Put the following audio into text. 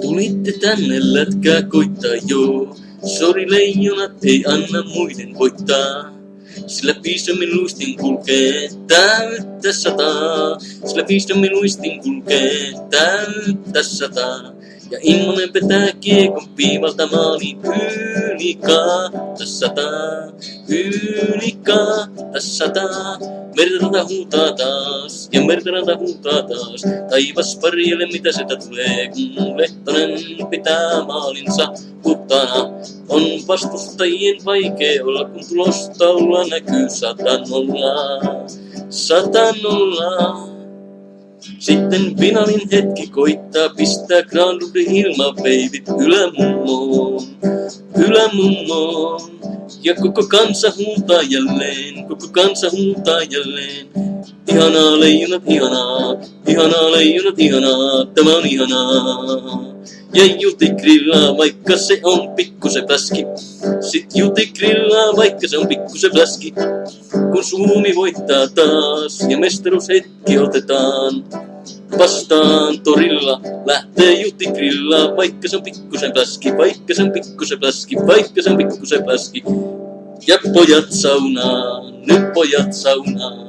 Tulitte tänne lätkää koittaa joo. Sori leijonat ei anna muiden voittaa. Sillä piisamin luistin kulkee täyttä sataa. Sillä piisamin luistin kulkee täyttä sataa. Ja immonen petää kiekon piivalta maaliin yli 200. Yli 200. Mertaranta huutaa taas ja mertaranta huutaa taas. Taivas parjelle mitä sitä tulee, kun Lehtonen pitää maalinsa puhtana. On vastustajien vaikea olla, kun tulostaululla näkyy 100-0. 100-0. Sitten finaalin hetki koittaa pistää Granlundin ilmaveivit ylämummoon. Ylämummoon. Ja koko kansa huutaa jälleen, koko kansa huutaa jälleen. Ihanaa leijonat, ihanaa, ihanaa leijonat, ihanaa, tämä on ihanaa. Ja Juti grillaa, vaikka se on pikkusen fläski. Sit Juti grillaa, vaikka se on pikkusen fläski. Kun Suomi voittaa taas ja mestaruushetki otetaan vastaan torilla, lähtee Juti grillaa, vaikka se on pikkusen fläski, vaikka se on pikkusen fläski, vaikka se on pikkusen fläski. Ja pojat saunaan, nyt pojat saunaan.